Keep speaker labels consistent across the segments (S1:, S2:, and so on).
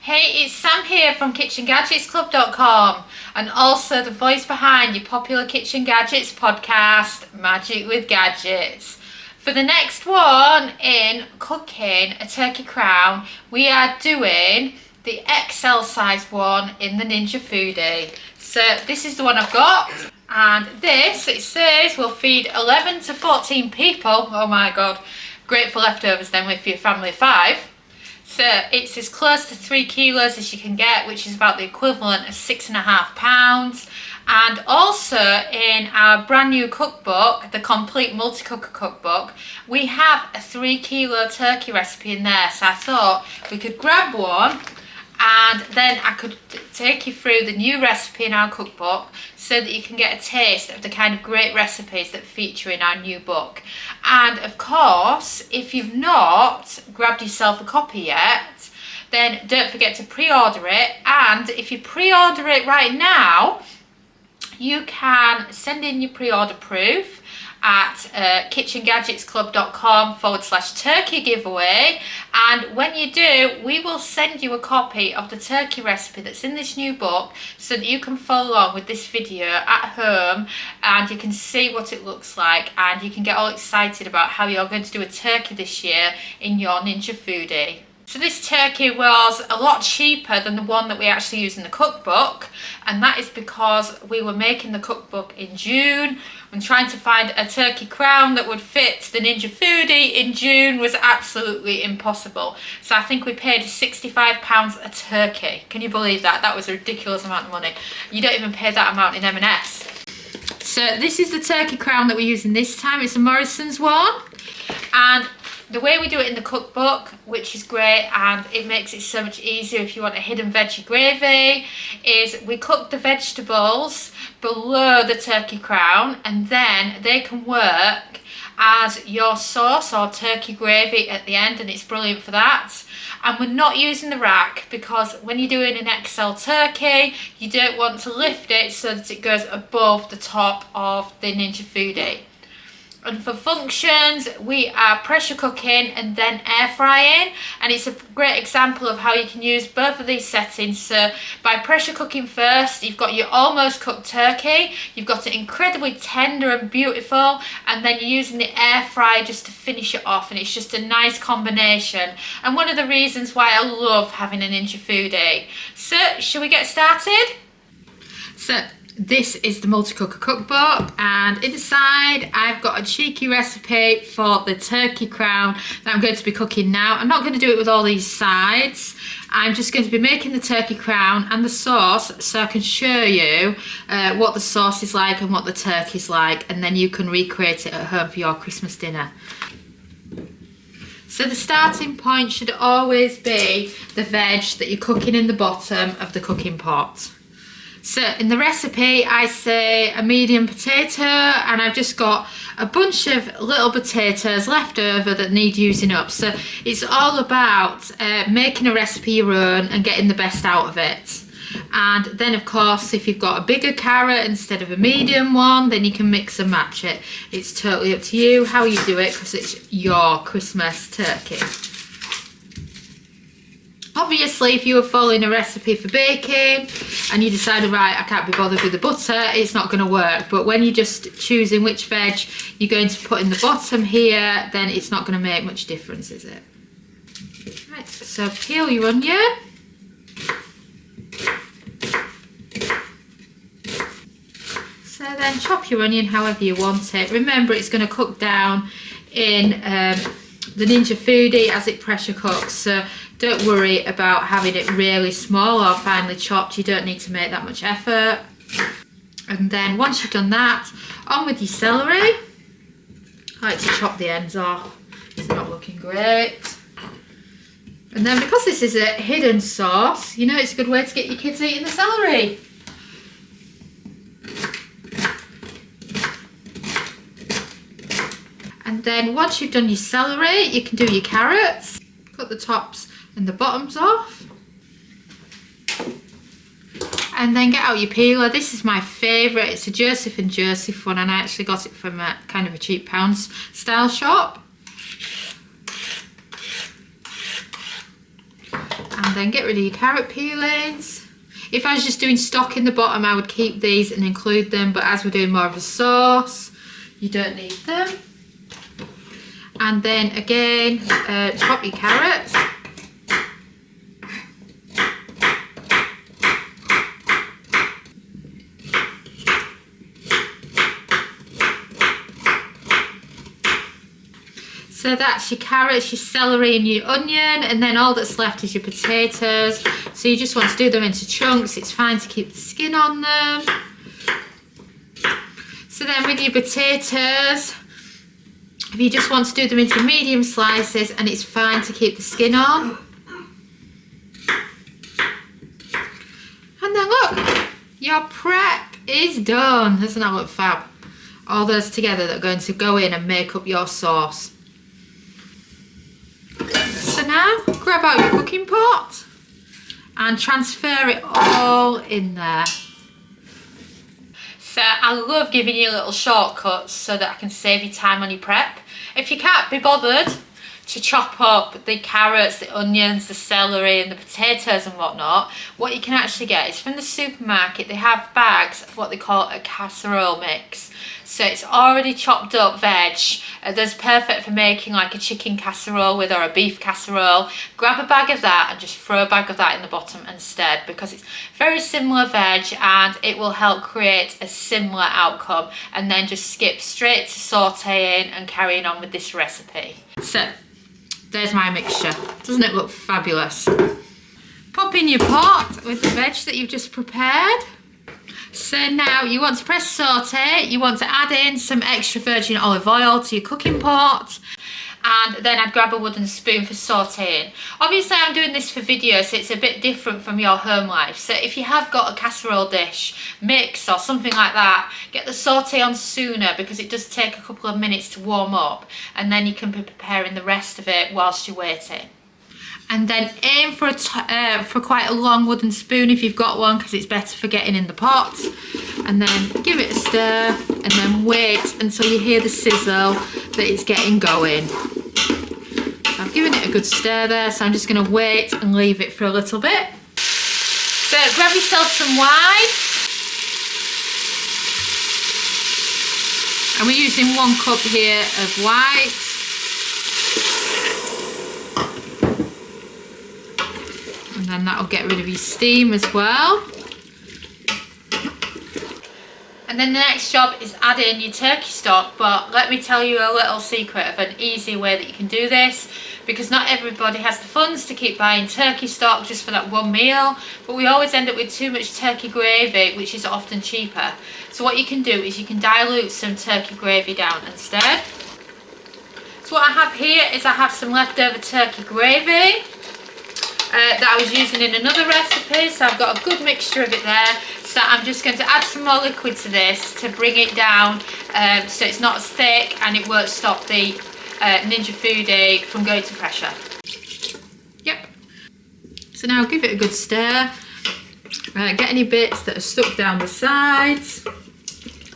S1: Hey, it's Sam here from KitchenGadgetsClub.com and also the voice behind your popular Kitchen Gadgets podcast, Magic with Gadgets. For the next one in cooking a turkey crown, we are doing the XL size one in the Ninja Foodi. So this is the one I've got, and this, it says, will feed 11 to 14 people. Oh my god, great for leftovers then with your family of 5. So it's as close to 3 kilos as you can get, which is about the equivalent of 6.5 pounds. And also in our brand new cookbook, the complete multi-cooker cookbook, we have a 3 kilo turkey recipe in there. So I thought we could grab one and then I could take you through the new recipe in our cookbook so that you can get a taste of the kind of great recipes that feature in our new book. And of course, if you've not grabbed yourself a copy yet, then don't forget to pre-order it. And if you pre-order it right now, you can send in your pre-order proof at KitchenGadgetsClub.com/turkey giveaway, and when you do, we will send you a copy of the turkey recipe that's in this new book so that you can follow along with this video at home and you can see what it looks like and you can get all excited about how you're going to do a turkey this year in your Ninja Foodi. So this turkey was a lot cheaper than the one that we actually use in the cookbook, and that is because we were making the cookbook in June and trying to find a turkey crown that would fit the Ninja Foodi in June was absolutely impossible. So I think we paid £65 a turkey. Can you believe that? That was a ridiculous amount of money. You don't even pay that amount in M&S. So this is the turkey crown that we're using this time. It's a Morrison's one, and the way we do it in the cookbook, which is great and it makes it so much easier if you want a hidden veggie gravy, is we cook the vegetables below the turkey crown and then they can work as your sauce or turkey gravy at the end, and it's brilliant for that. And we're not using the rack because when you're doing an XL turkey, you don't want to lift it so that it goes above the top of the Ninja Foodi. And for functions, we are pressure cooking and then air frying, and it's a great example of how you can use both of these settings. So by pressure cooking first, you've got your almost cooked turkey, you've got it incredibly tender and beautiful, and then you're using the air fryer just to finish it off, and it's just a nice combination and one of the reasons why I love having a Ninja Foodi. So shall we get started? So this is the multi-cooker cookbook, and inside I've got a cheeky recipe for the turkey crown that I'm going to be cooking now. I'm not going to do it with all these sides. I'm just going to be making the turkey crown and the sauce so I can show you what the sauce is like and what the turkey's like, and then you can recreate it at home for your Christmas dinner. So the starting point should always be the veg that you're cooking in the bottom of the cooking pot. So in the recipe I say a medium potato, and I've just got a bunch of little potatoes left over that need using up. So it's all about making a recipe your own and getting the best out of it. And then of course if you've got a bigger carrot instead of a medium one, then you can mix and match it. It's totally up to you how you do it because it's your Christmas turkey. Obviously, if you were following a recipe for baking and you decided, right, I can't be bothered with the butter, it's not going to work. But when you're just choosing which veg you're going to put in the bottom here, then it's not going to make much difference, is it? Right, so peel your onion. So then chop your onion however you want it. Remember, it's going to cook down in the Ninja Foodi as it pressure cooks, so don't worry about having it really small or finely chopped. You don't need to make that much effort. And then once you've done that, on with your celery. I like to chop the ends off, it's not looking great. And then because this is a hidden sauce, you know, it's a good way to get your kids eating the celery. And then once you've done your celery, you can do your carrots. Cut the tops and the bottoms off. And then get out your peeler. This is my favourite. It's a Joseph and Joseph one, and I actually got it from a kind of a cheap pounds style shop. And then get rid of your carrot peelings. If I was just doing stock in the bottom, I would keep these and include them, but as we're doing more of a sauce, you don't need them. And then again, chop your carrots. So that's your carrots, your celery and your onion, and then all that's left is your potatoes. So you just want to do them into chunks. It's fine to keep the skin on them. So then with your potatoes, if you just want to do them into medium slices, and it's fine to keep the skin on. And then look, your prep is done. Doesn't that look fab? All those together that are going to go in and make up your sauce. So now, grab out your cooking pot and transfer it all in there. So I love giving you little shortcuts so that I can save you time on your prep. If you can't be bothered to chop up the carrots, the onions, the celery and the potatoes and whatnot, what you can actually get is from the supermarket, they have bags of what they call a casserole mix. So it's already chopped up veg. That's perfect for making like a chicken casserole with, or a beef casserole. Grab a bag of that and just throw a bag of that in the bottom instead, because it's very similar veg and it will help create a similar outcome. And then just skip straight to sautéing and carrying on with this recipe. So there's my mixture. Doesn't it look fabulous? Pop in your pot with the veg that you've just prepared. So now you want to press saute, you want to add in some extra virgin olive oil to your cooking pot, and then I'd grab a wooden spoon for sauteing. Obviously I'm doing this for video, so it's a bit different from your home life. So if you have got a casserole dish mix or something like that, get the saute on sooner, because it does take a couple of minutes to warm up, and then you can be preparing the rest of it whilst you're waiting. And then aim for quite a long wooden spoon if you've got one, because it's better for getting in the pot. And then give it a stir, and then wait until you hear the sizzle that it's getting going. So I've given it a good stir there, so I'm just going to wait and leave it for a little bit. So grab yourself some wine. And we're using 1 cup here of white. And then that'll get rid of your steam as well. And then the next job is add in your turkey stock, but let me tell you a little secret of an easy way that you can do this, because not everybody has the funds to keep buying turkey stock just for that one meal, but we always end up with too much turkey gravy, which is often cheaper. So what you can do is you can dilute some turkey gravy down instead. So what I have here is I have some leftover turkey gravy that I was using in another recipe, so I've got a good mixture of it there. So I'm just going to add some more liquid to this to bring it down so it's not as thick and it won't stop the Ninja Foodi from going to pressure. Yep. So now give it a good stir. Get any bits that are stuck down the sides,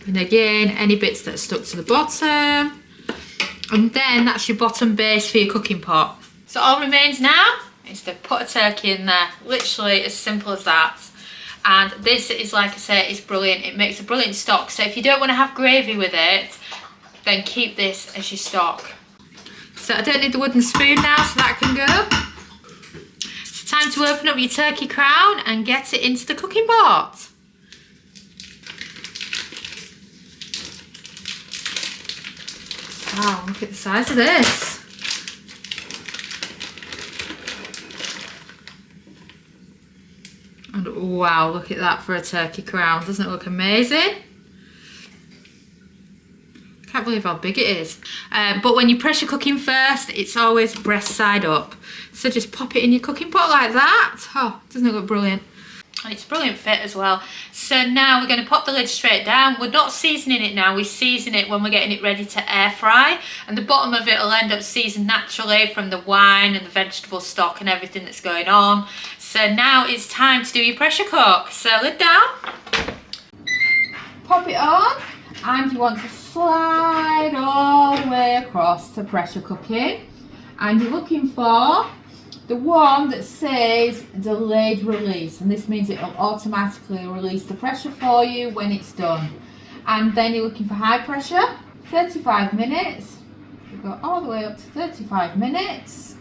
S1: and again any bits that are stuck to the bottom, and then that's your bottom base for your cooking pot. So all remains now is to put a turkey in there, literally as simple as that. And this is, like I say, is brilliant. It makes a brilliant stock. So if you don't want to have gravy with it, then keep this as your stock. So I don't need the wooden spoon now, so that can go. It's time to open up your turkey crown and get it into the cooking pot. Wow, look at the size of this. And wow, look at that for a turkey crown. Doesn't it look amazing? Can't believe how big it is. But when you're pressure cooking first, it's always breast side up. So just pop it in your cooking pot like that. Oh, doesn't it look brilliant? And it's a brilliant fit as well. So now we're going to pop the lid straight down. We're not seasoning it now, we season it when we're getting it ready to air fry. And the bottom of it will end up seasoned naturally from the wine and the vegetable stock and everything that's going on. So now it's time to do your pressure cook. So lid down. Pop it on. And you want to slide all the way across to pressure cooking. And you're looking for
S2: the one that says delayed release, and this means it will automatically release the pressure for you when it's done. And then you're looking for high pressure, 35 minutes. You go all the way up to 35 minutes.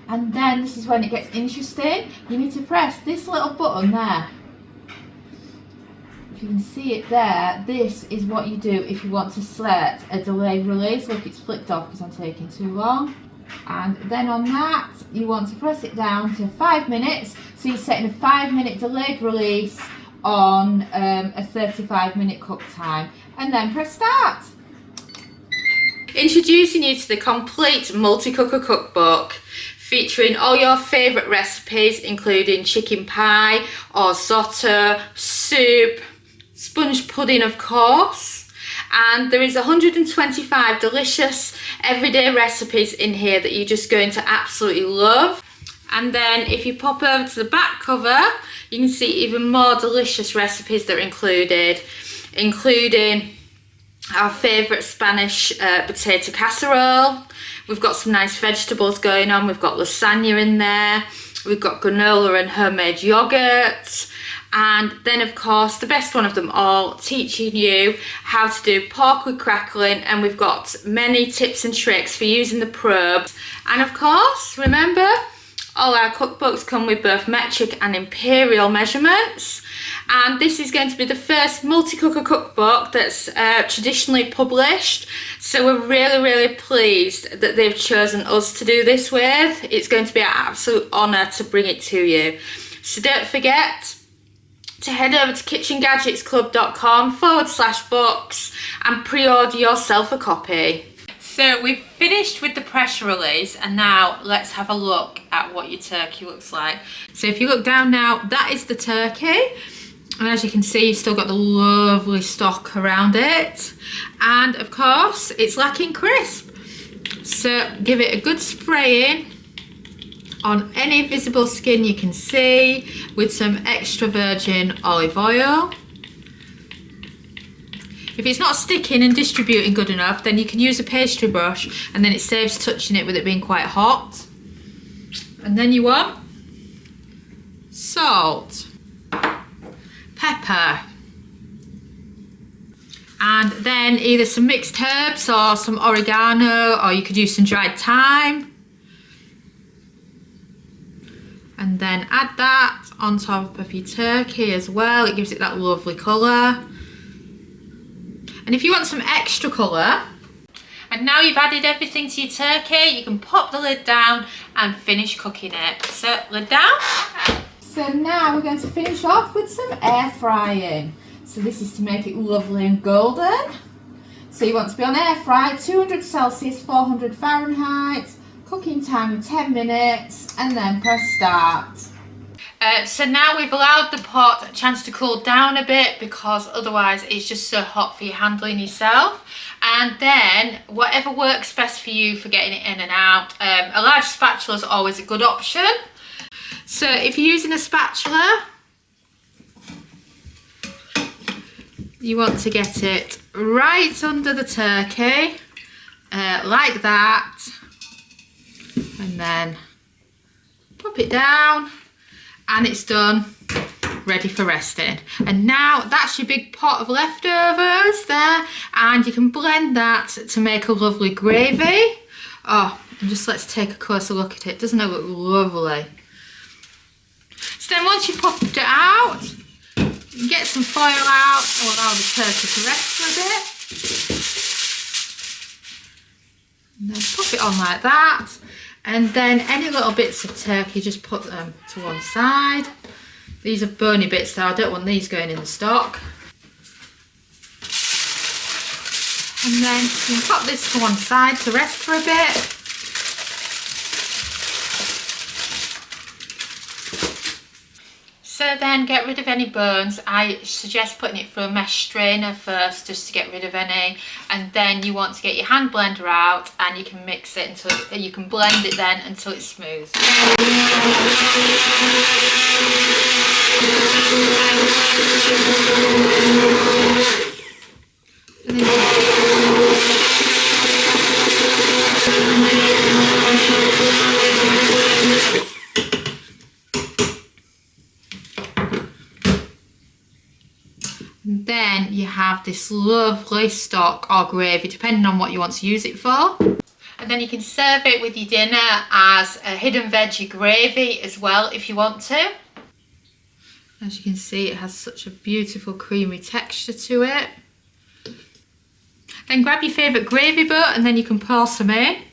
S2: And then this is when it gets interesting. You need to press this little button there. If you can see it there, this is what you do if you want to select a delayed release. Look, it's flicked off because I'm taking too long. And then on that, you want to press it down to 5 minutes. So you're setting a 5-minute delayed release on a 35-minute cook time. And then press start.
S1: Introducing you to the complete multi-cooker cookbook, featuring all your favourite recipes, including chicken pie, risotto, soup, sponge pudding of course. And there is 125 delicious everyday recipes in here that you're just going to absolutely love. And then if you pop over to the back cover, you can see even more delicious recipes that are included, including our favourite Spanish potato casserole. We've got some nice vegetables going on. We've got lasagna in there. We've got granola and homemade yogurt. And then of course, the best one of them all, teaching you how to do pork with crackling. And we've got many tips and tricks for using the probe. And of course, remember, all our cookbooks come with both metric and imperial measurements. And this is going to be the first multi-cooker cookbook that's traditionally published. So we're really, really pleased that they've chosen us to do this with. It's going to be an absolute honour to bring it to you. So don't forget to head over to KitchenGadgetsClub.com/books and pre-order yourself a copy. So we've finished with the pressure release, and now let's have a look at what your turkey looks like. So if you look down now, that is the turkey. And as you can see, you've still got the lovely stock around it. And of course, it's lacking crisp. So give it a good spraying on any visible skin you can see with some extra virgin olive oil. If it's not sticking and distributing good enough, then you can use a pastry brush, and then it saves touching it with it being quite hot. And then you want salt, pepper, and then either some mixed herbs or some oregano, or you could use some dried thyme. And then add that on top of your turkey as well. It gives it that lovely colour. And if you want some extra colour, and now you've added everything to your turkey, you can pop the lid down and finish cooking it. So lid down.
S2: So now we're going to finish off with some air frying. So this is to make it lovely and golden. So you want to be on air fry, 200 Celsius, 400 Fahrenheit, cooking time of 10 minutes, and then press start.
S1: So now we've allowed the pot a chance to cool down a bit, because otherwise it's just so hot for you handling yourself. And then whatever works best for you for getting it in and out. A large spatula is always a good option. So if you're using a spatula, you want to get it right under the turkey, like that, and then pop it down, and it's done, ready for resting. And now that's your big pot of leftovers there, and you can blend that to make a lovely gravy. Oh, and just let's take a closer look at it. Doesn't it look lovely? So then once you've popped it out, you can get some foil out and allow the turkey to rest for a bit. And then pop it on like that. And then any little bits of turkey, just put them to one side. These are bony bits though, I don't want these going in the stock. And then you can pop this to one side to rest for a bit. So then get rid of any bones. I suggest putting it through a mesh strainer first, just to get rid of any, and then you want to get your hand blender out and you can mix it until you can blend it then until it's smooth. And then you have this lovely stock or gravy, depending on what you want to use it for. And then you can serve it with your dinner as a hidden veggie gravy as well if you want to. As you can see, it has such a beautiful creamy texture to it. Then grab your favourite gravy boat and then you can pour some in.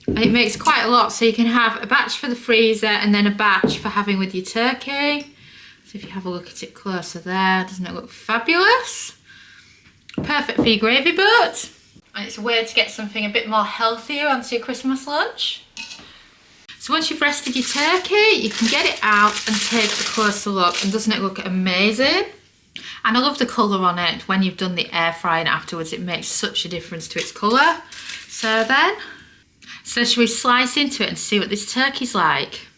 S1: And it makes quite a lot, so you can have a batch for the freezer and then a batch for having with your turkey. So if you have a look at it closer there, doesn't it look fabulous? Perfect for your gravy boat. And it's a way to get something a bit more healthier onto your Christmas lunch. So once you've rested your turkey, you can get it out and take a closer look. And doesn't it look amazing? And I love the colour on it. When you've done the air frying afterwards, it makes such a difference to its colour. So shall we slice into it and see what this turkey's like?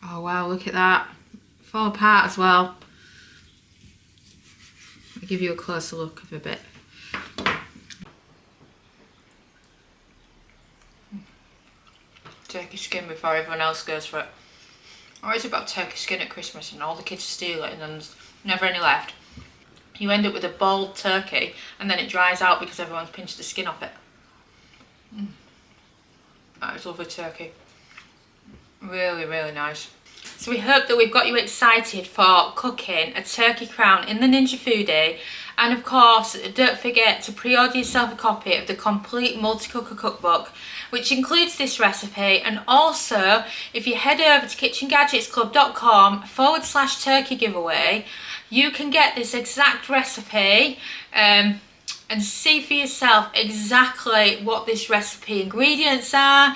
S1: Oh wow, look at that. Fall apart as well. I'll give you a closer look of a bit. Turkey skin before everyone else goes for it. I always about turkey skin at Christmas and all the kids steal it and then there's never any left. You end up with a boiled turkey and then it dries out because everyone's pinched the skin off it. That is lovely turkey. Really, really nice. So we hope that we've got you excited for cooking a turkey crown in the Ninja Foodi. And of course, don't forget to pre-order yourself a copy of the complete multi-cooker cookbook, which includes this recipe. And also, if you head over to KitchenGadgetsClub.com/turkey giveaway, you can get this exact recipe and see for yourself exactly what this recipe ingredients are,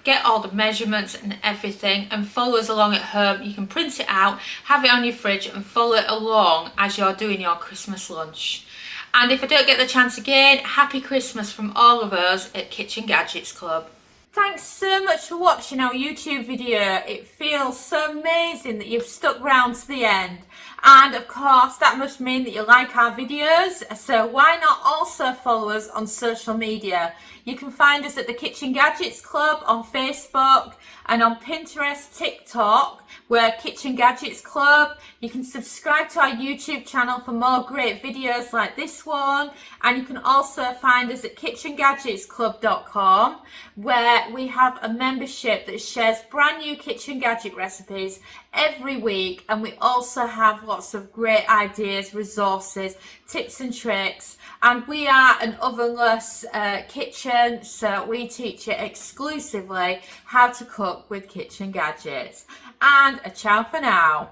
S1: get all the measurements and everything, and follow us along at home. You can print it out, have it on your fridge and follow it along as you're doing your Christmas lunch. And if I don't get the chance again, happy Christmas from all of us at Kitchen Gadgets Club. Thanks so much for watching our YouTube video. It feels so amazing that you've stuck around to the end. And of course, that must mean that you like our videos. So why not also follow us on social media? You can find us at the Kitchen Gadgets Club on Facebook and on Pinterest, TikTok. We're Kitchen Gadgets Club. You can subscribe to our YouTube channel for more great videos like this one. And you can also find us at KitchenGadgetsClub.com, where we have a membership that shares brand new kitchen gadget recipes every week. And we also have lots of great ideas, resources, tips and tricks. And we are an ovenless kitchen, so we teach you exclusively how to cook with kitchen gadgets. And a ciao for now.